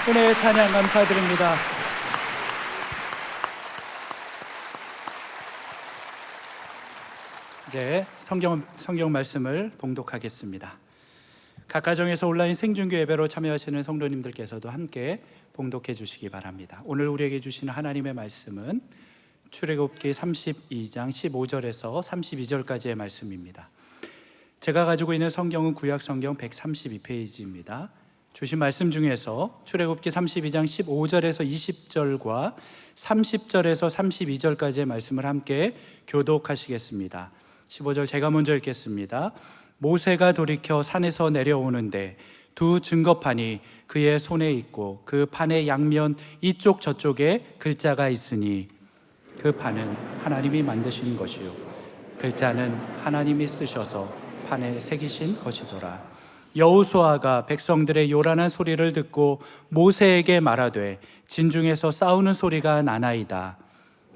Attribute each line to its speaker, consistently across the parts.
Speaker 1: 은혜의 찬양 감사드립니다. 이제 성경 말씀을 봉독하겠습니다. 각 가정에서 온라인 생중계 예배로 참여하시는 성도님들께서도 함께 봉독해 주시기 바랍니다. 오늘 우리에게 주시는 하나님의 말씀은 출애굽기 32장 15절에서 32절까지의 말씀입니다. 제가 가지고 있는 성경은 구약 성경 132페이지입니다. 주신 말씀 중에서 출애굽기 32장 15절에서 20절과 30절에서 32절까지의 말씀을 함께 교독하시겠습니다. 15절 제가 먼저 읽겠습니다. 모세가 돌이켜 산에서 내려오는데 두 증거판이 그의 손에 있고 그 판의 양면 이쪽 저쪽에 글자가 있으니 그 판은 하나님이 만드신 것이요 글자는 하나님이 쓰셔서 판에 새기신 것이더라. 여호수아가 백성들의 요란한 소리를 듣고 모세에게 말하되 진중에서 싸우는 소리가 나나이다.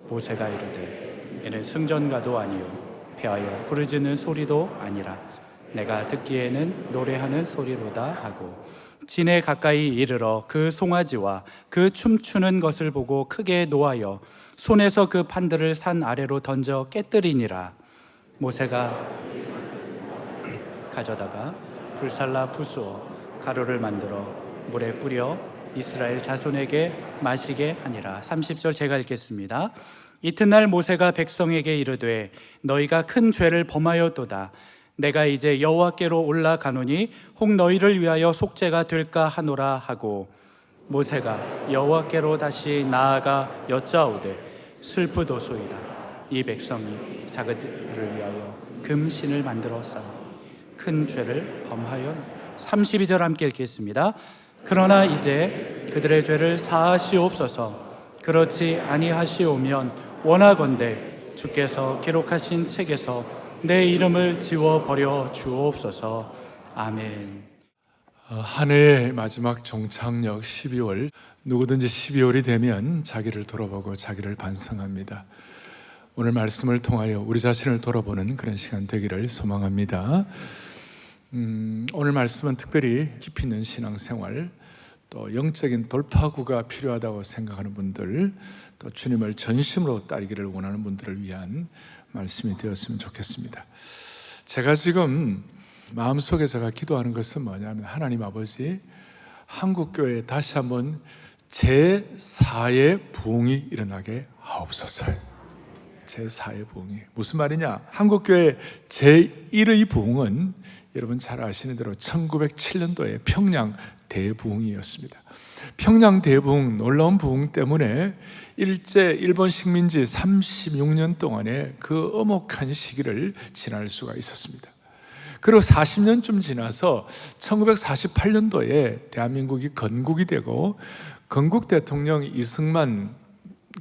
Speaker 1: 모세가 이르되 이는 승전가도 아니요 패하여 부르짖는 소리도 아니라 내가 듣기에는 노래하는 소리로다 하고 진에 가까이 이르러 그 송아지와 그 춤추는 것을 보고 크게 노하여 손에서 그 판들을 산 아래로 던져 깨뜨리니라. 모세가 가져다가 불살라 부수어 가루를 만들어 물에 뿌려 이스라엘 자손에게 마시게 하니라. 30절 제가 읽겠습니다. 이튿날 모세가 백성에게 이르되 너희가 큰 죄를 범하였도다. 내가 이제 여호와께로 올라가노니 혹 너희를 위하여 속죄가 될까 하노라 하고 모세가 여호와께로 다시 나아가 여짜오되 슬프도소이다. 이 백성이 자기들을 위하여 금신을 만들어 쌓아 큰 죄를 범하여 32절 함께 읽겠습니다. 그러나 이제 그들의 죄를 사하시옵소서. 그렇지 아니하시오면 원하건대 주께서 기록하신 책에서 내 이름을 지워버려 주옵소서. 아멘.
Speaker 2: 한 해의 마지막 종착역 12월, 누구든지 12월이 되면 자기를 돌아보고 자기를 반성합니다. 오늘 말씀을 통하여 우리 자신을 돌아보는 그런 시간 되기를 소망합니다. 오늘 말씀은 특별히 깊이 있는 신앙생활, 또 영적인 돌파구가 필요하다고 생각하는 분들, 또 주님을 전심으로 따르기를 원하는 분들을 위한 말씀이 되었으면 좋겠습니다. 제가 지금 마음속에 제가 기도하는 것은 뭐냐면, 하나님 아버지, 한국교회에 다시 한번 제4의 부흥이 일어나게 하옵소서. 제4의 부흥이 무슨 말이냐? 한국교회 제1의 부흥은 여러분 잘 아시는 대로 1907년도에 평양 대부흥이었습니다. 평양 대부흥, 놀라운 부흥 때문에 일제 일본 식민지 36년 동안의 그 엄혹한 시기를 지날 수가 있었습니다. 그리고 40년쯤 지나서 1948년도에 대한민국이 건국이 되고 건국 대통령 이승만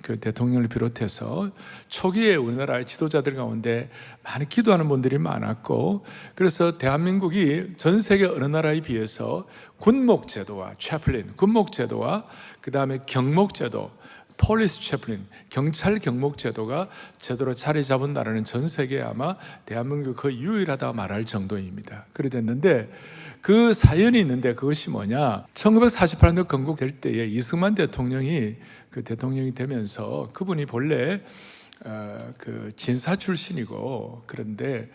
Speaker 2: 그 대통령을 비롯해서 초기에 우리나라의 지도자들 가운데 많이 기도하는 분들이 많았고, 그래서 대한민국이 전 세계 어느 나라에 비해서 군목제도와 채플린, 군목제도와 그 다음에 경목제도, 폴리스 채플린, 경찰 경목제도가 제대로 자리 잡은 나라는 전 세계에 아마 대한민국이 거의 유일하다고 말할 정도입니다. 그래 됐는데 그 사연이 있는데, 그것이 뭐냐? 1948년 건국될 때에 이승만 대통령이 그 대통령이 되면서, 그분이 본래 그 진사 출신이고, 그런데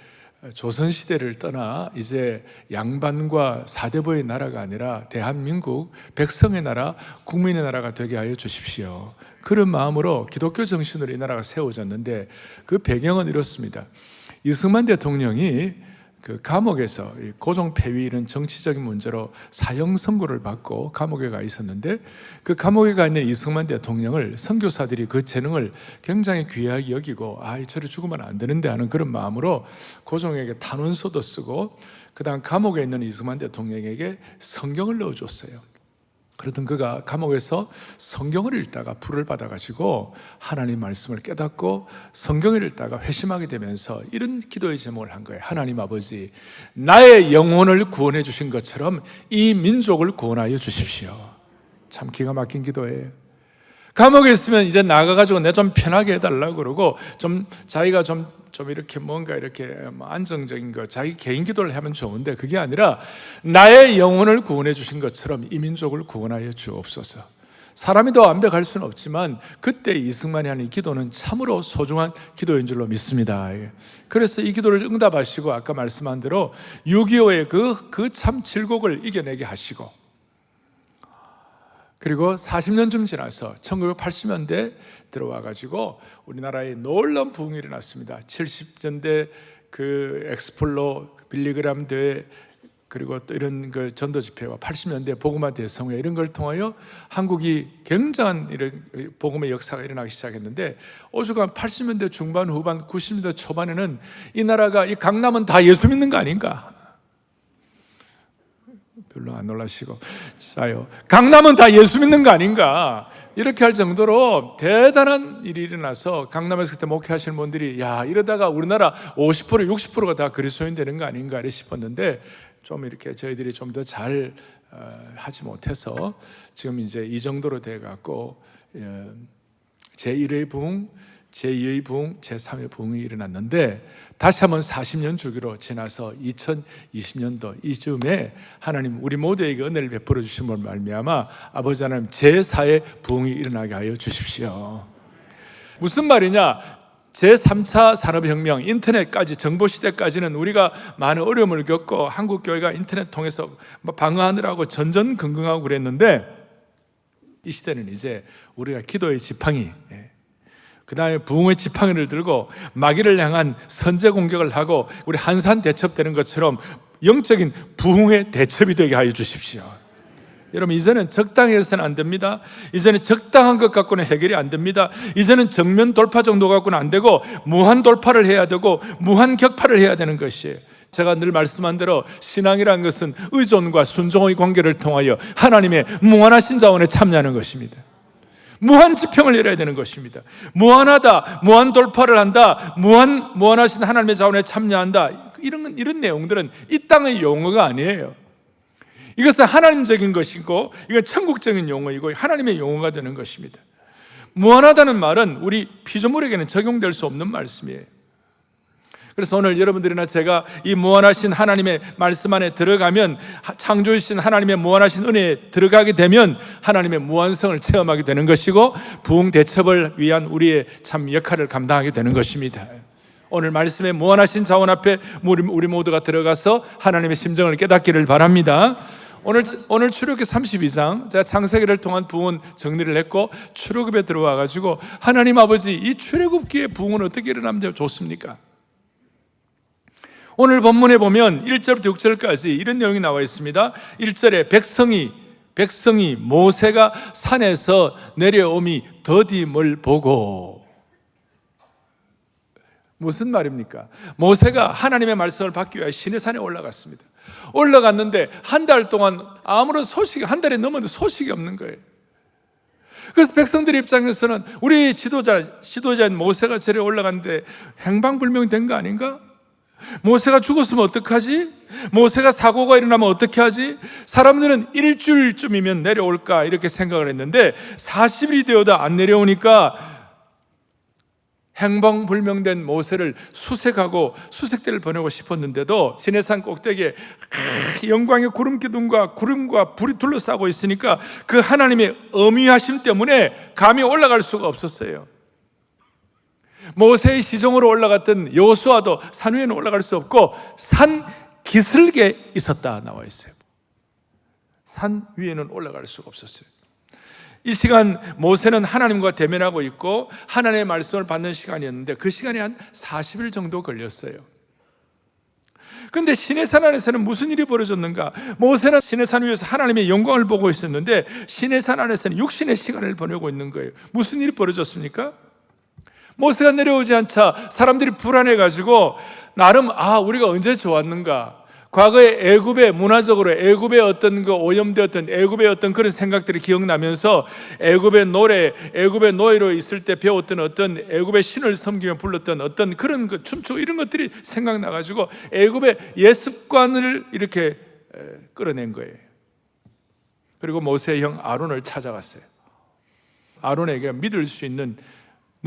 Speaker 2: 조선시대를 떠나 이제 양반과 사대부의 나라가 아니라 대한민국 백성의 나라, 국민의 나라가 되게 하여 주십시오. 그런 마음으로 기독교 정신으로 이 나라가 세워졌는데, 그 배경은 이렇습니다. 이승만 대통령이 그 감옥에서 고종 폐위 이런 정치적인 문제로 사형 선고를 받고 감옥에 가 있었는데, 그 감옥에 가 있는 이승만 대통령을 선교사들이 그 재능을 굉장히 귀하게 여기고, 저를 죽으면 안 되는데 하는 그런 마음으로 고종에게 탄원서도 쓰고, 그 다음 감옥에 있는 이승만 대통령에게 성경을 넣어줬어요. 그러던 그가 감옥에서 성경을 읽다가 불을 받아가지고 하나님 말씀을 깨닫고 성경을 읽다가 회심하게 되면서 이런 기도의 제목을 한 거예요. 하나님 아버지, 나의 영혼을 구원해 주신 것처럼 이 민족을 구원하여 주십시오. 참 기가 막힌 기도예요. 감옥에 있으면 이제 나가가지고 내 좀 편하게 해달라고 그러고, 좀 자기가 좀 좀 이렇게 뭔가 이렇게 안정적인 거, 자기 개인 기도를 하면 좋은데 그게 아니라 나의 영혼을 구원해 주신 것처럼 이 민족을 구원하여 주옵소서. 사람이 더 완벽할 수는 없지만 그때 이승만이 하는 이 기도는 참으로 소중한 기도인 줄로 믿습니다. 그래서 이 기도를 응답하시고 아까 말씀한 대로 6.25의 그 참 질곡을 이겨내게 하시고, 그리고 40년쯤 지나서 1980년대 들어와 가지고 우리나라에 놀라운 부흥이 일어났습니다. 70년대 그 엑스폴로, 빌리그람 대회, 그리고 또 이런 그 전도 집회와 80년대 복음화 대성회 이런 걸 통하여 한국이 굉장한 이런 복음의 역사가 일어나기 시작했는데, 오죽하면 80년대 중반 후반 90년대 초반에는 이 나라가, 이 강남은 다 예수 믿는 거 아닌가? 별로 안 놀라시고, 싸요. 강남은 다 예수 믿는 거 아닌가? 이렇게 할 정도로 대단한 일이 일어나서 강남에서 그때 목회하시는 분들이 야, 이러다가 우리나라 50% 60%가 다 그리스도인 되는 거 아닌가 싶었는데, 좀 이렇게 저희들이 좀 더 잘 하지 못해서 지금 이제 이 정도로 돼 갖고 제1의 부흥, 제2의 부흥, 제3의 부흥이 일어났는데, 다시 한번 40년 주기로 지나서 2020년도 이쯤에 하나님 우리 모두에게 은혜를 베풀어 주심을 말미암아 아버지 하나님 제4의 부흥이 일어나게 하여 주십시오. 무슨 말이냐? 제3차 산업혁명, 인터넷까지, 정보시대까지는 우리가 많은 어려움을 겪고 한국교회가 인터넷 통해서 방어하느라고 전전긍긍하고 그랬는데, 이 시대는 이제 우리가 기도의 지팡이, 그 다음에 부흥의 지팡이를 들고 마귀를 향한 선제 공격을 하고 우리 한산 대첩되는 것처럼 영적인 부흥의 대첩이 되게 하여 주십시오. 여러분, 이제는 적당해서는 안 됩니다. 이제는 적당한 것 갖고는 해결이 안 됩니다. 이제는 정면 돌파 정도 갖고는 안 되고 무한 돌파를 해야 되고 무한 격파를 해야 되는 것이에요. 제가 늘 말씀한 대로 신앙이라는 것은 의존과 순종의 관계를 통하여 하나님의 무한하신 자원에 참여하는 것입니다. 무한 지평을 열어야 되는 것입니다. 무한하다, 무한 돌파를 한다, 무한하신 하나님의 자원에 참여한다, 이런 내용들은 이 땅의 용어가 아니에요. 이것은 하나님적인 것이고 이건 천국적인 용어이고 하나님의 용어가 되는 것입니다. 무한하다는 말은 우리 피조물에게는 적용될 수 없는 말씀이에요. 그래서 오늘 여러분들이나 제가 이 무한하신 하나님의 말씀 안에 들어가면, 창조주신 하나님의 무한하신 은혜에 들어가게 되면 하나님의 무한성을 체험하게 되는 것이고 부흥 대첩을 위한 우리의 참 역할을 감당하게 되는 것입니다. 오늘 말씀의 무한하신 자원 앞에 우리 모두가 들어가서 하나님의 심정을 깨닫기를 바랍니다. 오늘 출애굽기 32장, 제가 창세기를 통한 부흥 정리를 했고 출애굽에 들어와 가지고 하나님 아버지, 이 출애굽기의 부흥은 어떻게 일어나면 좋습니까? 오늘 본문에 보면 1절부터 6절까지 이런 내용이 나와 있습니다. 1절에 백성이 모세가 산에서 내려옴이 더딤을 보고. 무슨 말입니까? 모세가 하나님의 말씀을 받기 위해 시내산에 올라갔습니다. 올라갔는데 한 달 동안 아무런 소식이, 한 달이 넘었는데 소식이 없는 거예요. 그래서 백성들 입장에서는 우리 지도자인 모세가 저리 올라갔는데 행방불명된 거 아닌가? 모세가 죽었으면 어떡하지? 모세가 사고가 일어나면 어떻게 하지? 사람들은 일주일쯤이면 내려올까 이렇게 생각을 했는데 40일이 되어도 안 내려오니까 행방불명된 모세를 수색하고 수색대를 보내고 싶었는데도 시내산 꼭대기에 영광의 구름기둥과 구름과 불이 둘러싸고 있으니까 그 하나님의 어미하심 때문에 감히 올라갈 수가 없었어요. 모세의 시종으로 올라갔던 여호수아도 산 위에는 올라갈 수 없고 산 기슭에 있었다 나와 있어요. 산 위에는 올라갈 수가 없었어요. 이 시간 모세는 하나님과 대면하고 있고 하나님의 말씀을 받는 시간이었는데 그 시간이 한 40일 정도 걸렸어요. 그런데 시내산 안에서는 무슨 일이 벌어졌는가? 모세는 시내산 위에서 하나님의 영광을 보고 있었는데 시내산 안에서는 육신의 시간을 보내고 있는 거예요. 무슨 일이 벌어졌습니까? 모세가 내려오지 않자 사람들이 불안해가지고 나름 우리가 언제 좋았는가? 과거에 애굽의 문화적으로 애굽의 어떤 그 오염되었던 애굽의 어떤 그런 생각들이 기억나면서 애굽의 노래, 애굽의 노예로 있을 때 배웠던 어떤 애굽의 신을 섬기며 불렀던 어떤 그런 그 춤추고 이런 것들이 생각나가지고 애굽의 예습관을 이렇게 끌어낸 거예요. 그리고 모세의 형 아론을 찾아갔어요. 아론에게 믿을 수 있는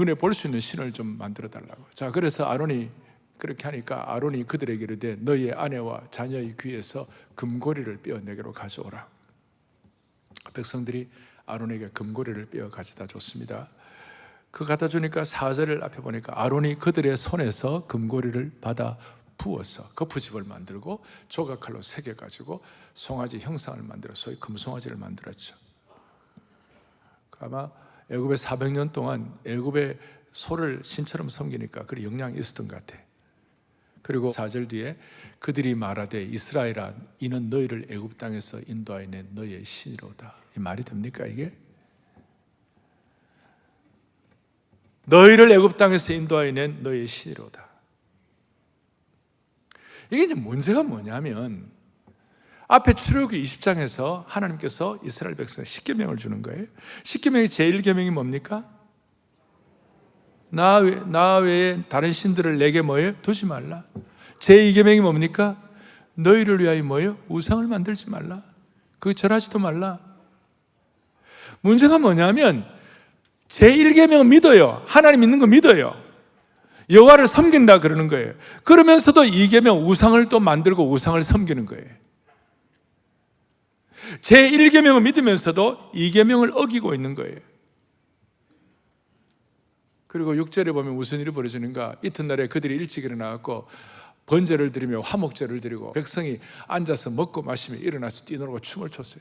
Speaker 2: 눈에 볼 수 있는 신을 좀 만들어 달라고. 자, 그래서 아론이 그렇게 하니까 아론이 그들에게 이르되 너희의 아내와 자녀의 귀에서 금고리를 빼어 내게로 가져오라. 백성들이 아론에게 금고리를 빼어 가져다 줬습니다. 그 갖다 주니까 4절을 앞에 보니까 아론이 그들의 손에서 금고리를 받아 부어서 거푸집을 만들고 조각칼로 새겨 가지고 송아지 형상을 만들어 소위 금송아지를 만들었죠. 아마 애굽에 400년 동안 애굽의 소를 신처럼 섬기니까 그리 영향이 있었던 것 같아. 그리고 4절 뒤에 그들이 말하되 이스라엘아 이는 너희를 애굽 땅에서 인도하여 낸 너희의 신이로다. 이 말이 됩니까 이게? 너희를 애굽 땅에서 인도하여 낸 너희의 신이로다. 이게 이제 문제가 뭐냐면 앞에 출애굽기 20장에서 하나님께서 이스라엘 백성에 십계명을 주는 거예요. 십계명의 제1계명이 뭡니까? 나 외에 다른 신들을 내게 뭐예요? 두지 말라. 제2계명이 뭡니까? 너희를 위하여 뭐예요? 우상을 만들지 말라. 그거 절하지도 말라. 문제가 뭐냐면 제1계명은 믿어요. 하나님 있는 거 믿어요. 여호와를 섬긴다 그러는 거예요. 그러면서도 2계명 우상을 또 만들고 우상을 섬기는 거예요. 제1계명을 믿으면서도 2계명을 어기고 있는 거예요. 그리고 6절에 보면 무슨 일이 벌어지는가? 이튿날에 그들이 일찍 일어나갖고 번제를 드리며 화목제를 드리고 백성이 앉아서 먹고 마시며 일어나서 뛰놀고 춤을 췄어요.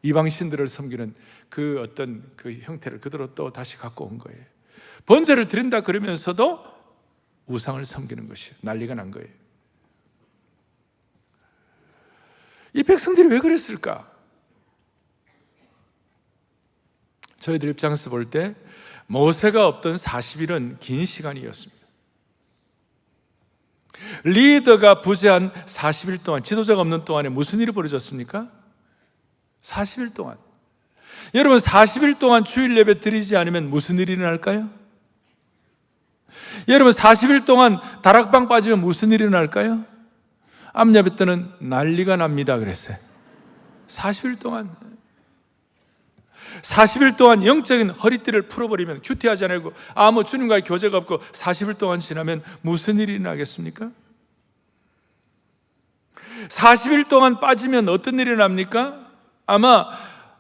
Speaker 2: 이방 신들을 섬기는 그 어떤 그 형태를 그대로 또 다시 갖고 온 거예요. 번제를 드린다 그러면서도 우상을 섬기는 것이 난리가 난 거예요. 이 백성들이 왜 그랬을까? 저희들 입장에서 볼 때 모세가 없던 40일은 긴 시간이었습니다. 리더가 부재한 40일 동안, 지도자가 없는 동안에 무슨 일이 벌어졌습니까? 40일 동안. 여러분 40일 동안 주일 예배 드리지 않으면 무슨 일이 일어날까요? 여러분 40일 동안 다락방 빠지면 무슨 일이 일어날까요? 암야배 때는 난리가 납니다 그랬어요. 40일 동안 영적인 허리띠를 풀어버리면 큐티하지 않고 아무 주님과의 교제가 없고 40일 동안 지나면 무슨 일이 일어나겠습니까? 40일 동안 빠지면 어떤 일이 납니까? 아마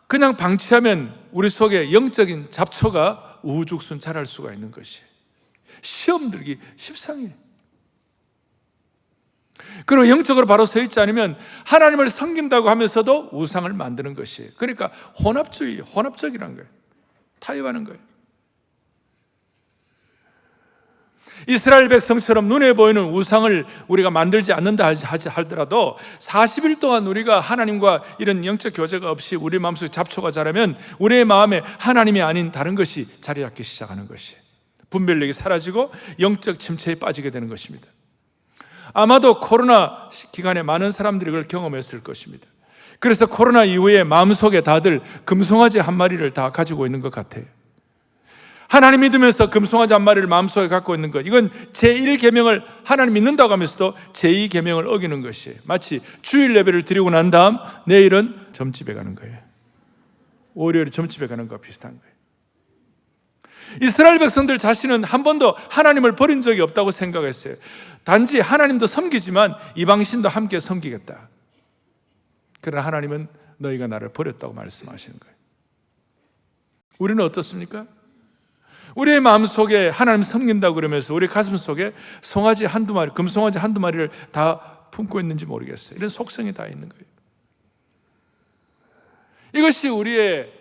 Speaker 2: 그냥 방치하면 우리 속에 영적인 잡초가 우후죽순 자랄 수가 있는 것이 시험 들기 십상이에요. 그리고 영적으로 바로 서 있지 않으면 하나님을 섬긴다고 하면서도 우상을 만드는 것이에요. 그러니까 혼합적이라는 거예요. 타협하는 거예요. 이스라엘 백성처럼 눈에 보이는 우상을 우리가 만들지 않는다 하더라도 40일 동안 우리가 하나님과 이런 영적 교제가 없이 우리 마음속에 잡초가 자라면 우리의 마음에 하나님이 아닌 다른 것이 자리 잡기 시작하는 것이에요. 분별력이 사라지고 영적 침체에 빠지게 되는 것입니다. 아마도 코로나 기간에 많은 사람들이 그걸 경험했을 것입니다. 그래서 코로나 이후에 마음속에 다들 금송아지 한 마리를 다 가지고 있는 것 같아요. 하나님 믿으면서 금송아지 한 마리를 마음속에 갖고 있는 것, 이건 제1계명을 하나님 믿는다고 하면서도 제2계명을 어기는 것이에요. 마치 주일 예배를 드리고 난 다음 내일은 점집에 가는 거예요. 월요일에 점집에 가는 것과 비슷한 거예요. 이스라엘 백성들 자신은 한 번도 하나님을 버린 적이 없다고 생각했어요. 단지 하나님도 섬기지만 이방신도 함께 섬기겠다. 그러나 하나님은 너희가 나를 버렸다고 말씀하시는 거예요. 우리는 어떻습니까? 우리의 마음속에 하나님 섬긴다고 그러면서 우리 가슴 속에 송아지 한두 마리, 금송아지 한두 마리를 다 품고 있는지 모르겠어요. 이런 속성이 다 있는 거예요. 이것이 우리의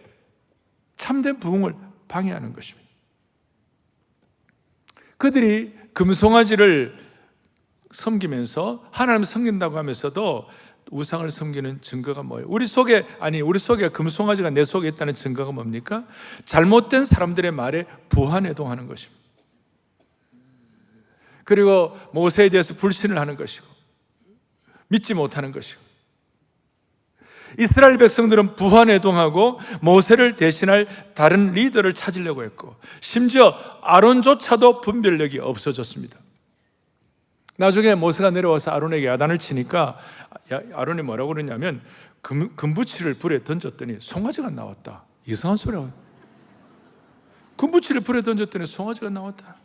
Speaker 2: 참된 부흥을 방해하는 것입니다. 그들이 금송아지를 섬기면서 하나님 섬긴다고 하면서도 우상을 섬기는 증거가 뭐예요? 우리 속에 금송아지가 내 속에 있다는 증거가 뭡니까? 잘못된 사람들의 말에 부한해동하는 것입니다. 그리고 모세에 대해서 불신을 하는 것이고 믿지 못하는 것이고, 이스라엘 백성들은 부한해동하고 모세를 대신할 다른 리더를 찾으려고 했고, 심지어 아론조차도 분별력이 없어졌습니다. 나중에 모세가 내려와서 아론에게 야단을 치니까 아론이 뭐라고 그러냐면 금부치를 불에 던졌더니 송아지가 나왔다. 이상한 소리가. 군부치를 불에 던졌더니 송아지가 나왔다.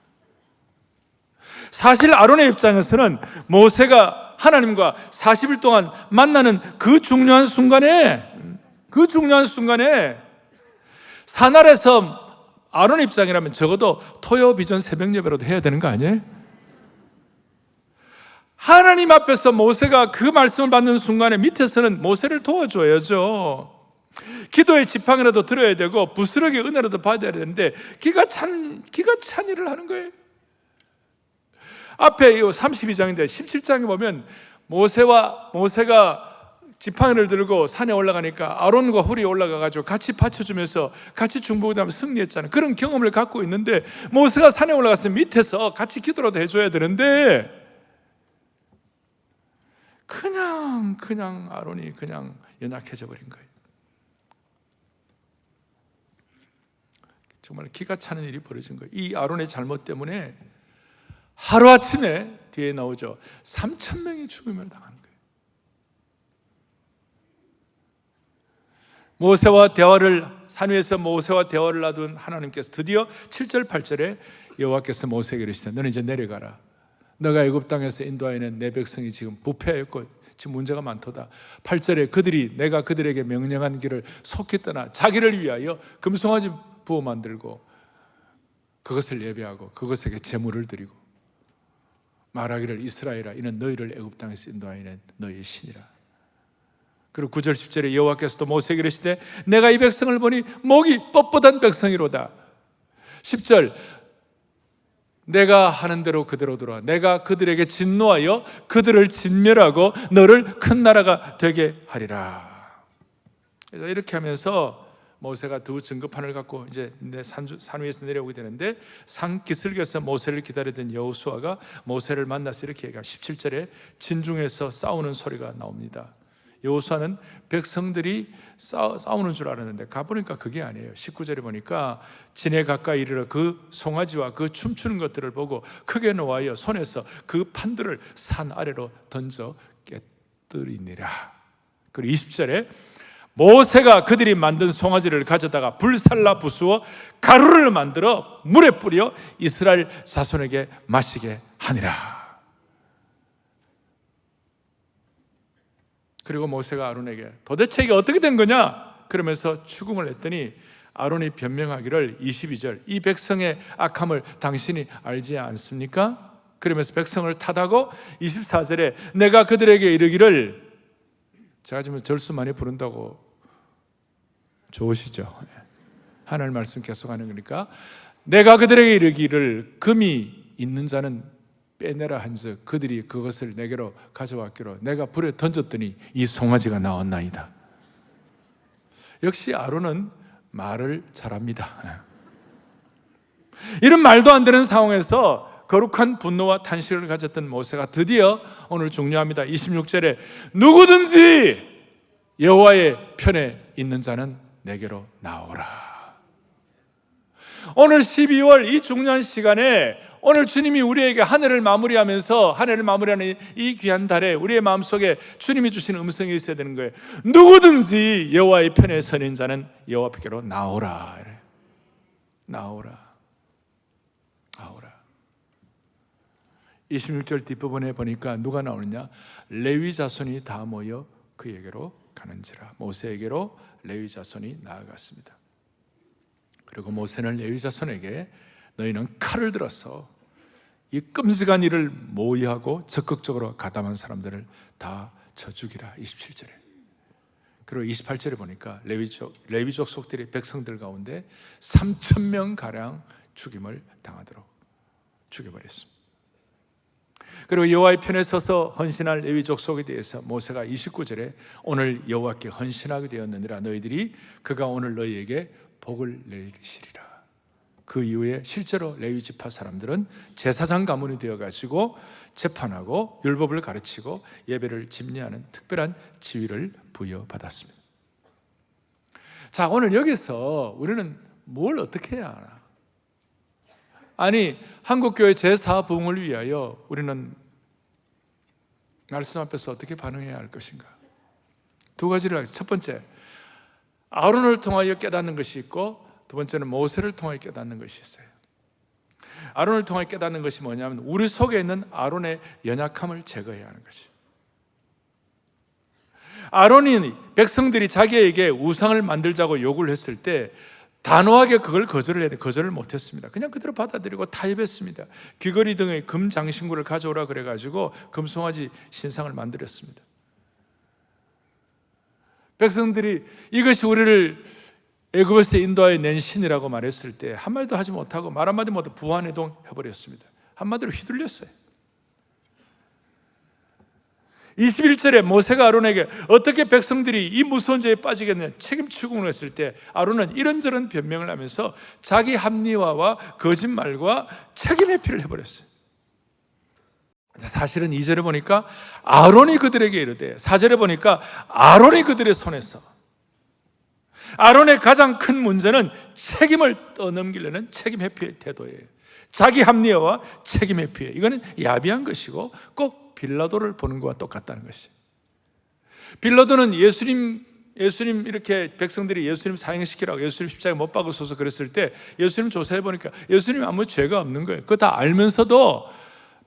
Speaker 2: 사실 아론의 입장에서는 모세가 하나님과 40일 동안 만나는 그 중요한 순간에 산 아래서 아론의 입장이라면 적어도 토요 비전 새벽 예배라도 해야 되는 거 아니에요? 하나님 앞에서 모세가 그 말씀을 받는 순간에 밑에서는 모세를 도와줘야죠. 기도의 지팡이라도 들어야 되고 부스러기 은혜라도 받아야 되는데 기가 찬 일을 하는 거예요. 앞에 32장인데 17장에 보면 모세가 지팡이를 들고 산에 올라가니까 아론과 훌이 올라가가지고 같이 받쳐주면서 같이 중보기도하면서 승리했잖아요. 그런 경험을 갖고 있는데 모세가 산에 올라가서 밑에서 같이 기도라도 해줘야 되는데 그냥 아론이 그냥 연약해져 버린 거예요. 정말 기가 차는 일이 벌어진 거예요. 이 아론의 잘못 때문에 하루아침에 뒤에 나오죠. 3,000명이 죽음을 당하는 거예요. 산 위에서 모세와 대화를 놔둔 하나님께서 드디어 7절 8절에 여호와께서 모세에게 이르시되 너는 이제 내려가라. 너가 애굽 땅에서 인도하여낸 내 백성이 지금 부패하였고 지금 문제가 많도다. 8절에 내가 그들에게 명령한 길을 속히 떠나 자기를 위하여 금송아지 부어 만들고 그것을 예배하고 그것에게 제물을 드리고 말하기를 이스라엘아 이는 너희를 애굽 땅에서 인도하여낸 너희의 신이라. 그리고 9절 10절에 여호와께서도 모세에게 이르시되 내가 이 백성을 보니 목이 뻣뻣한 백성이로다. 10절 내가 하는 대로 그대로 돌아 내가 그들에게 진노하여 그들을 진멸하고 너를 큰 나라가 되게 하리라. 그래서 이렇게 하면서 모세가 두 증거판을 갖고 이제 산 위에서 내려오게 되는데 산 기슭에서 모세를 기다리던 여호수아가 모세를 만나서 이렇게 얘기합니다. 17절에 진중에서 싸우는 소리가 나옵니다. 여호수아는 백성들이 싸우는 줄 알았는데 가보니까 그게 아니에요. 19절에 보니까 진에 가까이 이르러 그 송아지와 그 춤추는 것들을 보고 크게 노하여 손에서 그 판들을 산 아래로 던져 깨뜨리니라. 그리고 20절에 모세가 그들이 만든 송아지를 가져다가 불살라 부수어 가루를 만들어 물에 뿌려 이스라엘 자손에게 마시게 하니라. 그리고 모세가 아론에게 도대체 이게 어떻게 된 거냐? 그러면서 추궁을 했더니 아론이 변명하기를 22절 이 백성의 악함을 당신이 알지 않습니까? 그러면서 백성을 탓하고 24절에 내가 그들에게 이르기를 제가 지금 절수 많이 부른다고 좋으시죠? 하나님 말씀 계속하는 거니까 내가 그들에게 이르기를 금이 있는 자는 빼내라 한즉 그들이 그것을 내게로 가져왔기로 내가 불에 던졌더니 이 송아지가 나왔나이다. 역시 아론은 말을 잘합니다. 이런 말도 안 되는 상황에서 거룩한 분노와 탄식을 가졌던 모세가 드디어 오늘 중요합니다. 26절에 누구든지 여호와의 편에 있는 자는 내게로 나오라. 오늘 12월 이 중요한 시간에 오늘 주님이 우리에게 한 해를 마무리하면서 한 해를 마무리하는 이 귀한 달에 우리의 마음속에 주님이 주신 음성이 있어야 되는 거예요. 누구든지 여호와의 편에 서는 자는 여호와께로 나오라. 나오라. 26절 뒷부분에 보니까 누가 나오느냐? 레위 자손이 다 모여 그에게로 가는지라. 모세에게로 레위 자손이 나아갔습니다. 그리고 모세는 레위 자손에게 너희는 칼을 들어서 이 끔찍한 일을 모의하고 적극적으로 가담한 사람들을 다 쳐 죽이라. 27절에. 그리고 28절에 보니까 레위족 속들이 백성들 가운데 3,000명 가량 죽임을 당하도록 죽여버렸습니다. 그리고 여호와의 편에 서서 헌신할 레위족 속에 대해서 모세가 29절에 오늘 여호와께 헌신하게 되었느니라. 너희들이 그가 오늘 너희에게 복을 내리시리라. 그 이후에 실제로 레위 지파 사람들은 제사장 가문이 되어가지고 재판하고 율법을 가르치고 예배를 집례하는 특별한 지위를 부여받았습니다. 자, 오늘 여기서 우리는 뭘 어떻게 해야 하나? 아니, 한국교회 제4부흥을 위하여 우리는 말씀 앞에서 어떻게 반응해야 할 것인가? 두 가지를. 첫 번째, 아론을 통하여 깨닫는 것이 있고 두 번째는 모세를 통해 깨닫는 것이 있어요. 아론을 통해 깨닫는 것이 뭐냐면 우리 속에 있는 아론의 연약함을 제거해야 하는 것이에요. 아론이 백성들이 자기에게 우상을 만들자고 요구를 했을 때 단호하게 그걸 거절을 못했습니다. 그냥 그대로 받아들이고 타협했습니다. 귀걸이 등의 금 장신구를 가져오라 그래가지고 금송아지 신상을 만들었습니다. 백성들이 이것이 우리를 애굽에서 인도하여 낸 신이라고 말했을 때 한마디도 하지 못하고 말 한마디 못하고 부안해동 해버렸습니다. 한마디로 휘둘렸어요. 21절에 모세가 아론에게 어떻게 백성들이 이 무서운 죄에 빠지겠느냐 책임 추궁을 했을 때 아론은 이런저런 변명을 하면서 자기 합리화와 거짓말과 책임 회피를 해버렸어요. 사실은 2절에 보니까 아론이 그들에게 이르되 4절에 보니까 아론이 그들의 손에서 아론의 가장 큰 문제는 책임을 떠넘기려는 책임 회피의 태도예요. 자기 합리화와 책임 회피예요. 이거는 야비한 것이고 꼭 빌라도를 보는 것과 똑같다는 것이죠. 빌라도는 예수님 이렇게 백성들이 예수님 사형시키라고 예수님 십자가에 못 박으소서 그랬을 때 예수님 조사해 보니까 예수님 아무 죄가 없는 거예요. 그거 다 알면서도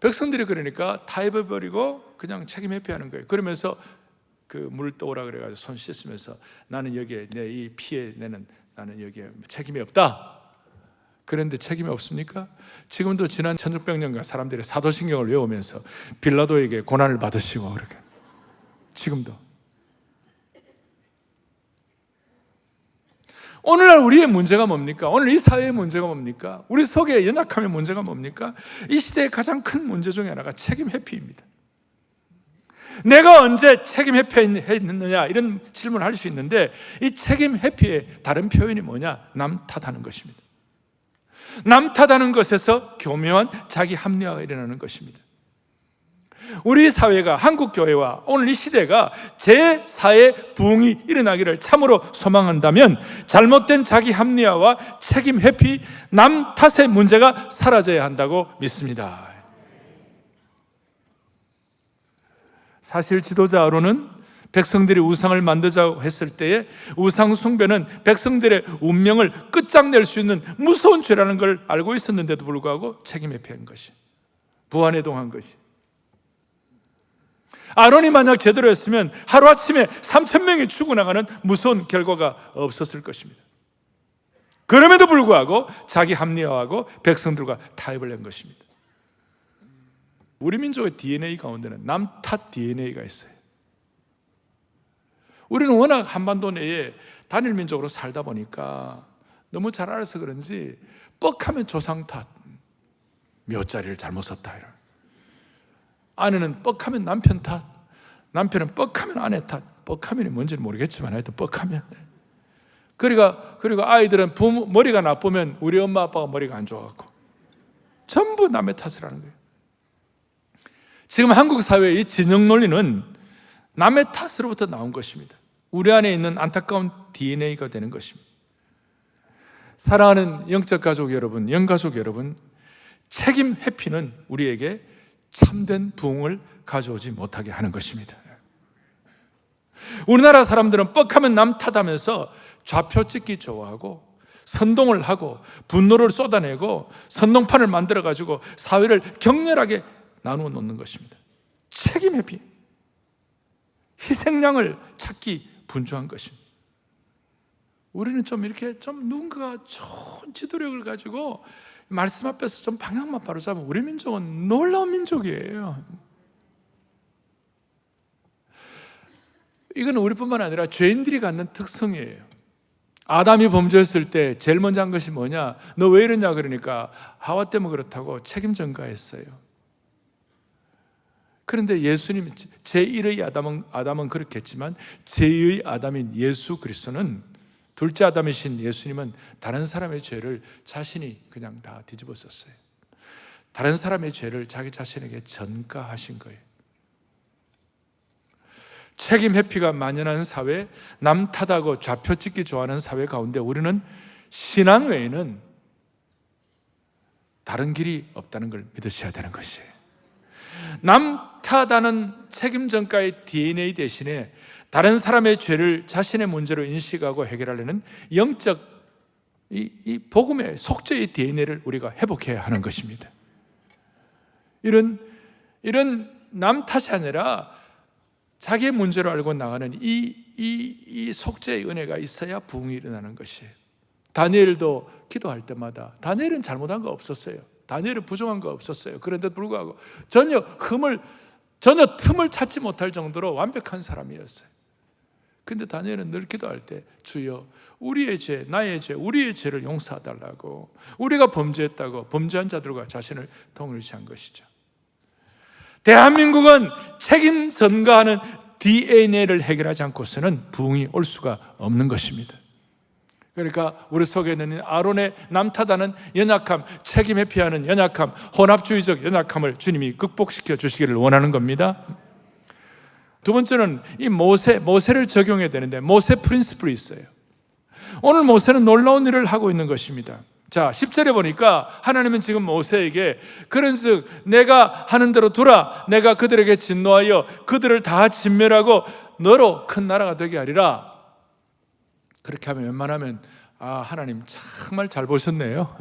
Speaker 2: 백성들이 그러니까 타협해버리고 그냥 책임 회피하는 거예요. 그러면서 그 물 떠오라 그래가지고 손 씻으면서 나는 여기에 내 이 피해 내는 나는 여기에 책임이 없다. 그런데 책임이 없습니까? 지금도 지난 1600년간 사람들이 사도신경을 외우면서 빌라도에게 고난을 받으시고 그렇게 지금도 오늘날 우리의 문제가 뭡니까? 오늘 이 사회의 문제가 뭡니까? 우리 속에 연약함의 문제가 뭡니까? 이 시대의 가장 큰 문제 중에 하나가 책임 회피입니다. 내가 언제 책임 회피했느냐 이런 질문을 할 수 있는데 이 책임 회피의 다른 표현이 뭐냐? 남 탓하는 것입니다. 남 탓하는 것에서 교묘한 자기 합리화가 일어나는 것입니다. 우리 사회가 한국 교회와 오늘 이 시대가 제4의 부흥이 일어나기를 참으로 소망한다면 잘못된 자기 합리화와 책임 회피, 남 탓의 문제가 사라져야 한다고 믿습니다. 사실 지도자 아론은 백성들이 우상을 만들자고 했을 때에 우상 숭배는 백성들의 운명을 끝장낼 수 있는 무서운 죄라는 걸 알고 있었는데도 불구하고 책임 회피한 것이, 부안해동한 것이. 아론이 만약 제대로 했으면 하루아침에 3,000명이 죽어나가는 무서운 결과가 없었을 것입니다. 그럼에도 불구하고 자기 합리화하고 백성들과 타협을 한 것입니다. 우리 민족의 DNA 가운데는 남 탓 DNA가 있어요. 우리는 워낙 한반도 내에 단일 민족으로 살다 보니까 너무 잘 알아서 그런지 뻑하면 조상 탓, 묘자리를 잘못 썼다 이런. 아내는 뻑하면 남편 탓, 남편은 뻑하면 아내 탓. 뻑하면이 뭔지는 모르겠지만 하여튼 뻑하면. 그리고 아이들은 부모 머리가 나쁘면 우리 엄마 아빠가 머리가 안 좋아갖고 전부 남의 탓을 하는 거예요. 지금 한국 사회의 이 진영 논리는 남의 탓으로부터 나온 것입니다. 우리 안에 있는 안타까운 DNA가 되는 것입니다. 사랑하는 영적 가족 여러분, 영가족 여러분, 책임 회피는 우리에게 참된 부흥을 가져오지 못하게 하는 것입니다. 우리나라 사람들은 뻑하면 남 탓하면서 좌표 찍기 좋아하고 선동을 하고 분노를 쏟아내고 선동판을 만들어가지고 사회를 격렬하게 나누어 놓는 것입니다. 책임 회피, 희생양을 찾기 분주한 것입니다. 우리는 좀 이렇게 좀 누군가가 좋은 지도력을 가지고 말씀 앞에서 좀 방향만 바로잡으면 우리 민족은 놀라운 민족이에요. 이건 우리뿐만 아니라 죄인들이 갖는 특성이에요. 아담이 범죄했을 때 제일 먼저 한 것이 뭐냐? 너 왜 이러냐 그러니까 하와 때문에 그렇다고 책임 전가했어요. 그런데 예수님, 제1의 아담은 그렇겠지만 제2의 아담인 예수 그리스도는, 둘째 아담이신 예수님은 다른 사람의 죄를 자신이 그냥 다 뒤집어 썼어요. 다른 사람의 죄를 자기 자신에게 전가하신 거예요. 책임 회피가 만연한 사회, 남 탓하고 좌표 찍기 좋아하는 사회 가운데 우리는 신앙 외에는 다른 길이 없다는 걸 믿으셔야 되는 것이에요. 남 탓하는 책임 전가의 DNA 대신에 다른 사람의 죄를 자신의 문제로 인식하고 해결하려는 영적 이 복음의 속죄의 DNA를 우리가 회복해야 하는 것입니다. 이런 남 탓이 아니라 자기의 문제로 알고 나가는 이 속죄의 은혜가 있어야 부흥이 일어나는 것이에요. 다니엘도 기도할 때마다, 다니엘은 잘못한 거 없었어요. 다니엘은 부정한 거 없었어요. 그런데도 불구하고 전혀 틈을 찾지 못할 정도로 완벽한 사람이었어요. 근데 다니엘은 늘 기도할 때, 주여 우리의 죄, 나의 죄, 우리의 죄를 용서해달라고, 우리가 범죄했다고 범죄한 자들과 자신을 동일시한 것이죠. 대한민국은 책임 전가하는 DNA를 해결하지 않고서는 부흥이 올 수가 없는 것입니다. 그러니까 우리 속에 있는 아론의 남탓하는 연약함, 책임 회피하는 연약함, 혼합주의적 연약함을 주님이 극복시켜 주시기를 원하는 겁니다. 두 번째는 이 모세를 적용해야 되는데, 모세 프린시플이 있어요. 오늘 모세는 놀라운 일을 하고 있는 것입니다. 자, 10절에 보니까 하나님은 지금 모세에게 그런즉 내가 하는 대로 두라, 내가 그들에게 진노하여 그들을 다 진멸하고 너로 큰 나라가 되게 하리라. 그렇게 하면 웬만하면 하나님 정말 잘 보셨네요.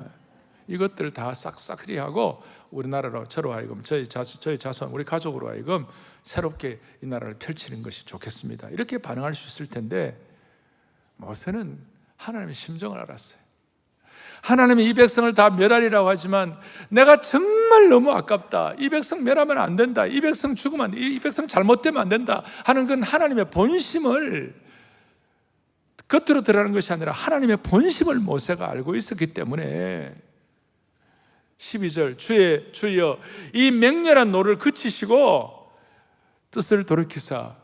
Speaker 2: 이것들 다 싹싹리하고 우리나라로 저로 하여금 저희 자손 우리 가족으로 하여금 새롭게 이 나라를 펼치는 것이 좋겠습니다. 이렇게 반응할 수 있을 텐데, 모세는 하나님의 심정을 알았어요. 하나님이 이 백성을 다 멸하리라고 하지만 내가 정말 너무 아깝다, 이 백성 멸하면 안 된다, 이 백성 죽으면 안 돼, 이 백성 잘못되면 안 된다 하는 건 하나님의 본심을 겉으로 드러나는 것이 아니라 하나님의 본심을 모세가 알고 있었기 때문에 12절 주여 이 맹렬한 노를 그치시고 뜻을 돌이키사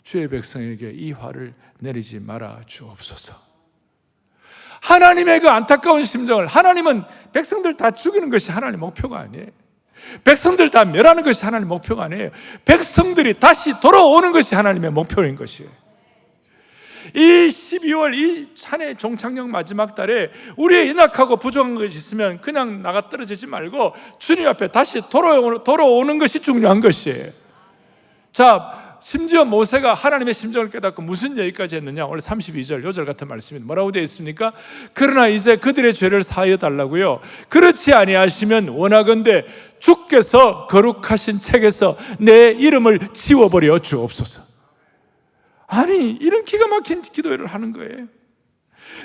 Speaker 2: 주의 백성에게 이 화를 내리지 말아 주옵소서. 하나님의 그 안타까운 심정을, 하나님은 백성들 다 죽이는 것이 하나님의 목표가 아니에요. 백성들 다 멸하는 것이 하나님의 목표가 아니에요. 백성들이 다시 돌아오는 것이 하나님의 목표인 것이에요. 이 12월 이 한 해 종착역 마지막 달에 우리의 연약하고 부족한 것이 있으면 그냥 나가 떨어지지 말고 주님 앞에 다시 돌아오는 것이 중요한 것이에요. 자, 심지어 모세가 하나님의 심정을 깨닫고 무슨 얘기까지 했느냐? 오늘 32절 요절 같은 말씀입니다. 뭐라고 되어 있습니까? 그러나 이제 그들의 죄를 사하여 달라고요, 그렇지 아니하시면 원하건대 주께서 거룩하신 책에서 내 이름을 지워버려 주옵소서. 아니, 이런 기가 막힌 기도를 하는 거예요.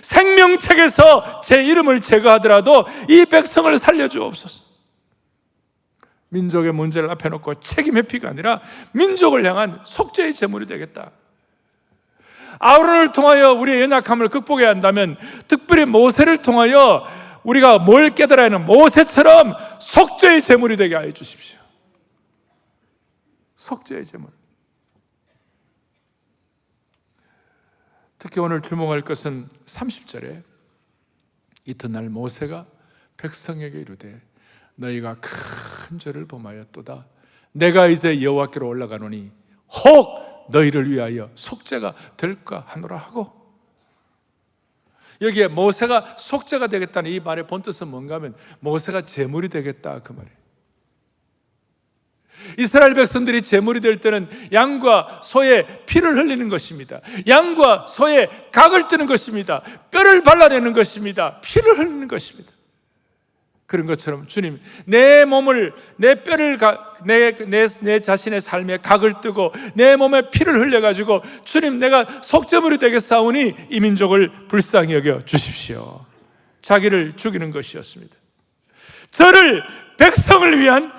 Speaker 2: 생명책에서 제 이름을 제거하더라도 이 백성을 살려주옵소서. 민족의 문제를 앞에 놓고 책임 회피가 아니라 민족을 향한 속죄의 제물이 되겠다. 아론을 통하여 우리의 연약함을 극복해야 한다면 특별히 모세를 통하여 우리가 뭘 깨달아야 하는, 모세처럼 속죄의 제물이 되게 하여 주십시오. 속죄의 제물. 특히 오늘 주목할 것은 30절에 이튿날 모세가 백성에게 이르되 너희가 큰 죄를 범하였도다. 내가 이제 여호와께로 올라가노니 혹 너희를 위하여 속죄가 될까 하노라 하고, 여기에 모세가 속죄가 되겠다는 이 말의 본뜻은 뭔가 하면 모세가 제물이 되겠다 그 말이에요. 이스라엘 백성들이 제물이 될 때는 양과 소의 피를 흘리는 것입니다. 양과 소의 각을 뜨는 것입니다. 뼈를 발라내는 것입니다. 피를 흘리는 것입니다. 그런 것처럼 주님, 내 몸을, 내 뼈를, 내 자신의 삶에 각을 뜨고 내 몸에 피를 흘려가지고 주님, 내가 속죄물이 되겠사오니 이 민족을 불쌍히 여겨 주십시오. 자기를 죽이는 것이었습니다. 저를 백성을 위한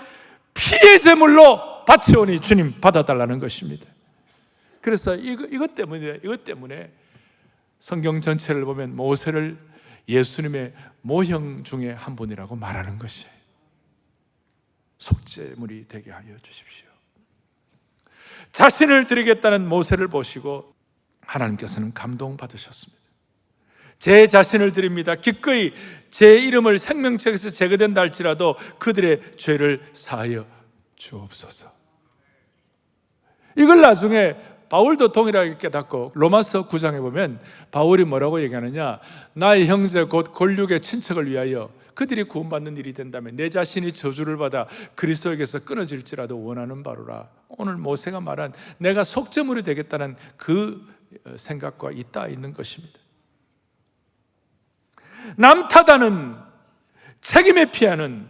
Speaker 2: 피의 제물로 바치오니 주님 받아달라는 것입니다. 그래서 이것 때문에 성경 전체를 보면 모세를 예수님의 모형 중에 한 분이라고 말하는 것이에요. 속죄물이 되게 하여 주십시오. 자신을 드리겠다는 모세를 보시고 하나님께서는 감동받으셨습니다. 제 자신을 드립니다. 기꺼이 제 이름을 생명책에서 제거된다 할지라도 그들의 죄를 사하여 주옵소서. 이걸 나중에 바울도 동일하게 깨닫고 로마서 9장에 보면 바울이 뭐라고 얘기하느냐, 나의 형제 곧 골육의 친척을 위하여 그들이 구원받는 일이 된다면 내 자신이 저주를 받아 그리스도에게서 끊어질지라도 원하는 바로라. 오늘 모세가 말한 내가 속죄물이 되겠다는 그 생각과 있는 것입니다. 남 탓하는, 책임에 피하는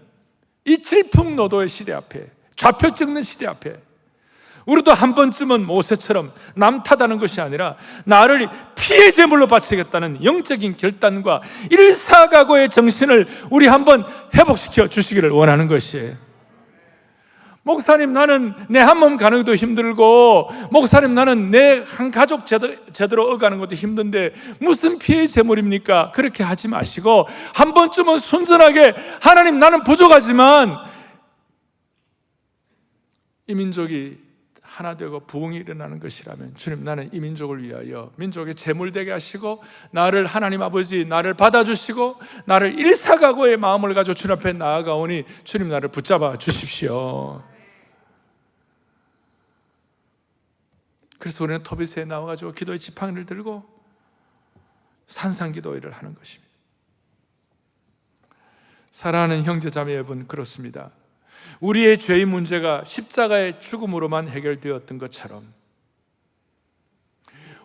Speaker 2: 이 질풍노도의 시대 앞에, 좌표 찍는 시대 앞에 우리도 한 번쯤은 모세처럼 남 탓하는 것이 아니라 나를 피해 제물로 바치겠다는 영적인 결단과 일사각오의 정신을 우리 한번 회복시켜 주시기를 원하는 것이에요. 목사님, 나는 내 한 몸 가는 것도 힘들고, 목사님, 나는 내 한 가족 제대로 어가는 것도 힘든데 무슨 피해 제물입니까? 그렇게 하지 마시고 한 번쯤은 순전하게, 하나님, 나는 부족하지만 이 민족이 하나 되고 부흥이 일어나는 것이라면 주님, 나는 이 민족을 위하여 민족의 제물 되게 하시고, 나를, 하나님 아버지, 나를 받아주시고 나를 일사각오의 마음을 가지고 주님 앞에 나아가오니 주님, 나를 붙잡아 주십시오. 그래서 우리는 토비스에 나와가지고 기도의 지팡이를 들고 산상기도회를 하는 것입니다. 사랑하는 형제자매 여러분, 그렇습니다. 우리의 죄의 문제가 십자가의 죽음으로만 해결되었던 것처럼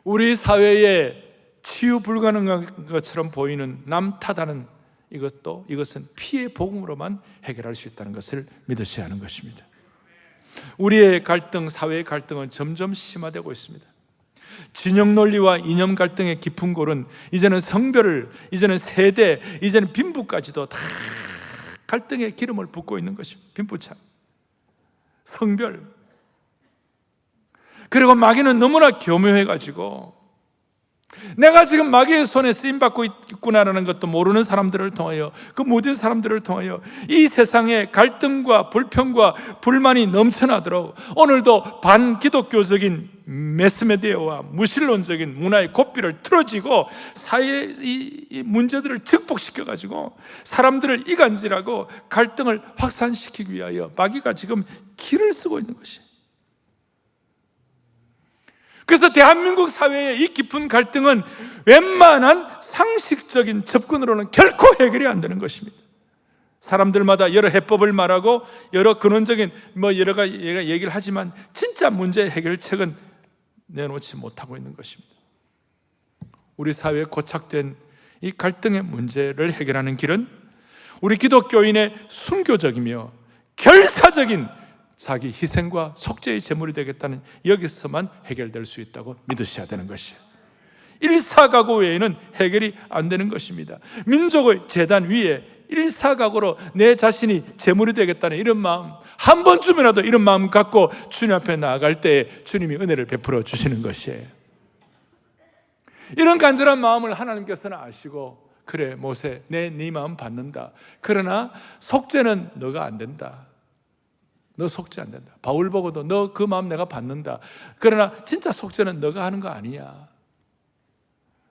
Speaker 2: 우리 사회에 치유 불가능한 것처럼 보이는 남 탓하는 이것은 피해 복음으로만 해결할 수 있다는 것을 믿으셔야 하는 것입니다. 우리의 갈등, 사회의 갈등은 점점 심화되고 있습니다. 진영 논리와 이념 갈등의 깊은 골은 이제는 성별을, 이제는 세대, 이제는 빈부까지도 다 갈등에 기름을 붓고 있는 것입니다. 빈부차, 성별. 그리고 마귀는 너무나 교묘해가지고 내가 지금 마귀의 손에 쓰임받고 있구나라는 것도 모르는 사람들을 통하여, 그 모든 사람들을 통하여 이 세상에 갈등과 불평과 불만이 넘쳐나도록 오늘도 반기독교적인 매스메디어와 무신론적인 문화의 고삐를 틀어지고 사회의 이 문제들을 증폭시켜가지고 사람들을 이간질하고 갈등을 확산시키기 위하여 마귀가 지금 기를 쓰고 있는 것이에요. 그래서 대한민국 사회의 이 깊은 갈등은 웬만한 상식적인 접근으로는 결코 해결이 안 되는 것입니다. 사람들마다 여러 해법을 말하고 여러 근원적인 여러 가지 얘기를 하지만 진짜 문제 해결책은 내놓지 못하고 있는 것입니다. 우리 사회에 고착된 이 갈등의 문제를 해결하는 길은 우리 기독교인의 순교적이며 결사적인 자기 희생과 속죄의 제물이 되겠다는 여기서만 해결될 수 있다고 믿으셔야 되는 것이에요. 일사각오 외에는 해결이 안 되는 것입니다. 민족의 제단 위에 일사각오로 내 자신이 제물이 되겠다는 이런 마음, 한 번쯤이라도 이런 마음 갖고 주님 앞에 나아갈 때에 주님이 은혜를 베풀어 주시는 것이에요. 이런 간절한 마음을 하나님께서는 아시고, 그래 모세, 네 마음 받는다. 그러나 속죄는 너가 안 된다. 너 속죄 안 된다. 바울 보고도 너 그 마음 내가 받는다. 그러나 진짜 속죄는 너가 하는 거 아니야.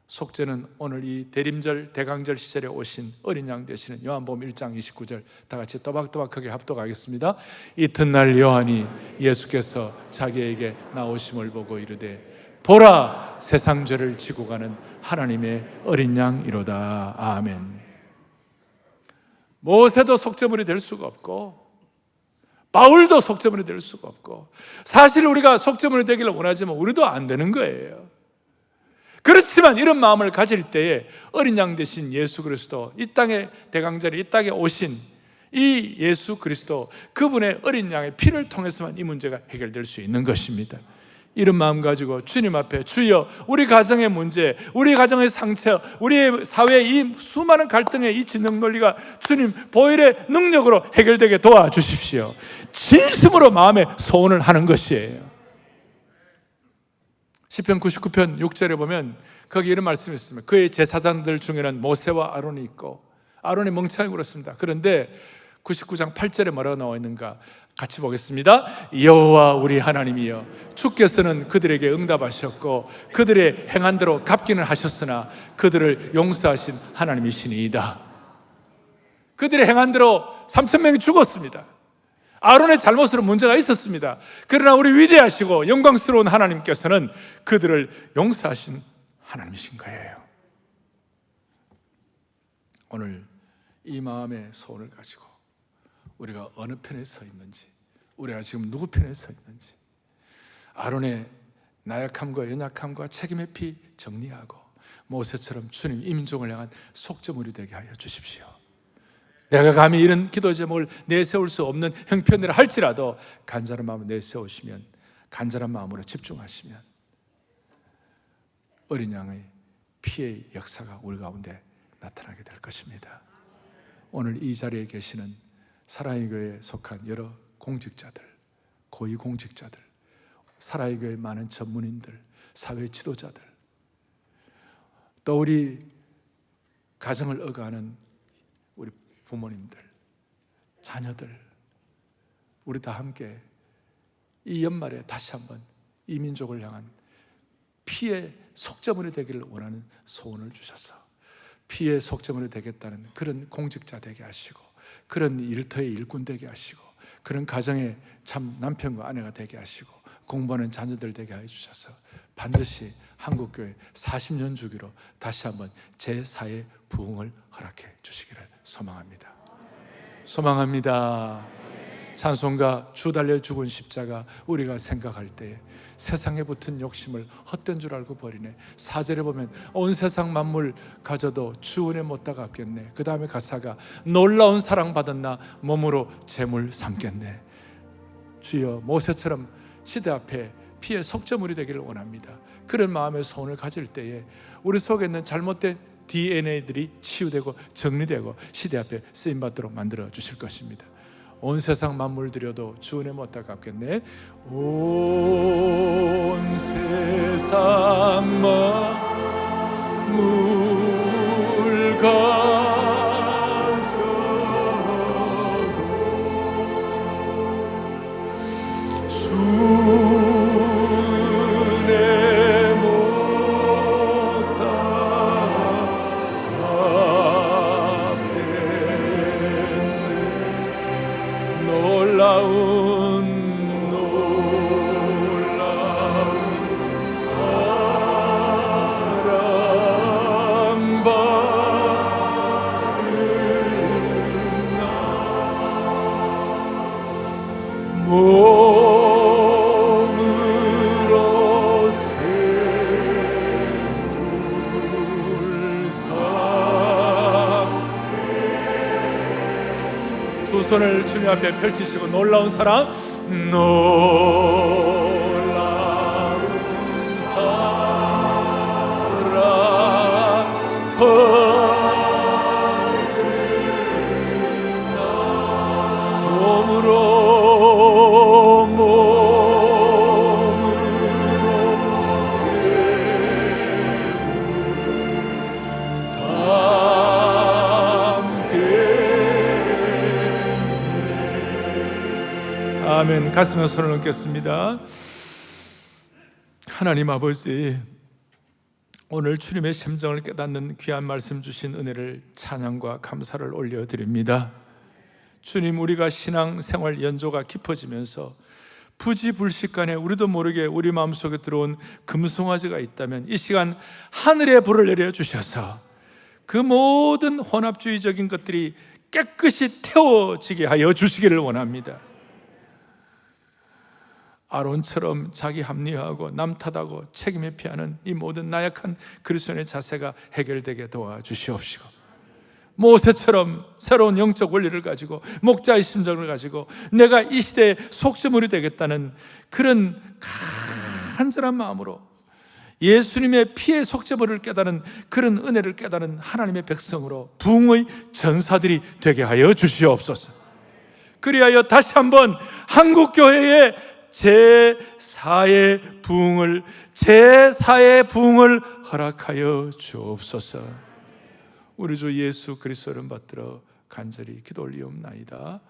Speaker 2: 속죄는 오늘 이 대림절 대강절 시절에 오신 어린 양 되시는 요한복음 1장 29절 다 같이 또박또박하게 합독하겠습니다. 이튿날 요한이 예수께서 자기에게 나오심을 보고 이르되 보라, 세상 죄를 지고 가는 하나님의 어린 양이로다. 아멘. 모세도 속죄물이 될 수가 없고 바울도 속죄물이 될 수가 없고, 사실 우리가 속죄물이 되기를 원하지만 우리도 안 되는 거예요. 그렇지만 이런 마음을 가질 때에 어린 양 되신 예수 그리스도, 이 땅의 대강절에 이 땅에 오신 이 예수 그리스도, 그분의 어린 양의 피를 통해서만 이 문제가 해결될 수 있는 것입니다. 이런 마음 가지고 주님 앞에, 주여, 우리 가정의 문제, 우리 가정의 상처, 우리 사회의 이 수많은 갈등의 이 진영 논리가 주님 보혈의 능력으로 해결되게 도와주십시오. 진심으로 마음에 소원을 하는 것이에요. 시편 99편 6절에 보면 거기 이런 말씀이 있습니다. 그의 제사장들 중에는 모세와 아론이 있고, 아론이 멍청하게 굴었습니다. 그런데 99장 8절에 뭐라고 나와 있는가 같이 보겠습니다. 여호와 우리 하나님이여, 주께서는 그들에게 응답하셨고 그들의 행한 대로 갚기는 하셨으나 그들을 용서하신 하나님이시니이다. 그들의 행한 대로 3,000명이 죽었습니다. 아론의 잘못으로 문제가 있었습니다. 그러나 우리 위대하시고 영광스러운 하나님께서는 그들을 용서하신 하나님이신 거예요. 오늘 이 마음의 소원을 가지고 우리가 어느 편에 서 있는지, 우리가 지금 누구 편에 서 있는지, 아론의 나약함과 연약함과 책임의 피 정리하고 모세처럼 주님 이 민족을 향한 속죄물이 되게 하여 주십시오. 내가 감히 이런 기도 제목을 내세울 수 없는 형편이라 할지라도 간절한 마음을 내세우시면, 간절한 마음으로 집중하시면 어린 양의 피의 역사가 우리 가운데 나타나게 될 것입니다. 오늘 이 자리에 계시는 사랑의 교회에 속한 여러 공직자들, 고위 공직자들, 사랑의 교회 많은 전문인들, 사회 지도자들, 또 우리 가정을 억가하는 우리 부모님들, 자녀들, 우리 다 함께 이 연말에 다시 한번 이 민족을 향한 피의 속죄물이 되기를 원하는 소원을 주셔서 피의 속죄물이 되겠다는 그런 공직자 되게 하시고, 그런 일터의 일꾼 되게 하시고, 그런 가정의 참 남편과 아내가 되게 하시고, 공부하는 자녀들 되게 해주셔서 반드시 한국교회 40년 주기로 다시 한번 제4의 부흥을 허락해 주시기를 소망합니다. 소망합니다. 찬송가 주 달려 죽은 십자가 우리가 생각할 때에 세상에 붙은 욕심을 헛된 줄 알고 버리네. 4절에 보면 온 세상 만물 가져도 주 은혜 못다 갚겠네. 그 다음에 가사가 놀라운 사랑받은 나 몸으로 재물 삼겠네. 주여, 모세처럼 시대 앞에 피의 속죄물이 되기를 원합니다. 그런 마음의 소원을 가질 때에 우리 속에 있는 잘못된 DNA들이 치유되고 정리되고 시대 앞에 쓰임받도록 만들어 주실 것입니다. 온 세상 만물 들여도 주 은혜 못다 갚겠네. 온 세상 만물 가서도 주 은혜 못다 갚겠네. 놀라운 사랑받은 나 몸으로 재물 삼. 두 손을 주님 앞에 펼치시고 놀라운 사랑, 놀라운 사랑 받은 나 몸으로 삼겠네. 아멘. 가슴에 손을 얹겠습니다. 하나님 아버지, 오늘 주님의 심정을 깨닫는 귀한 말씀 주신 은혜를 찬양과 감사를 올려드립니다. 주님, 우리가 신앙생활 연조가 깊어지면서 부지불식간에 우리도 모르게 우리 마음속에 들어온 금송아지가 있다면 이 시간 하늘의 불을 내려주셔서 그 모든 혼합주의적인 것들이 깨끗이 태워지게 하여 주시기를 원합니다. 아론처럼 자기 합리화하고 남 탓하고 책임 회피하는 이 모든 나약한 그리스도인의 자세가 해결되게 도와주시옵시고, 모세처럼 새로운 영적 원리를 가지고 목자의 심정을 가지고 내가 이 시대의 속죄물이 되겠다는 그런 간절한 마음으로 예수님의 피의 속죄물을 깨달은 그런 은혜를 깨달은 하나님의 백성으로 부흥의 전사들이 되게 하여 주시옵소서. 그리하여 다시 한번 한국교회의 제4의 부흥을 허락하여 주옵소서. 우리 주 예수 그리스도를 받들어 간절히 기도 올리옵나이다.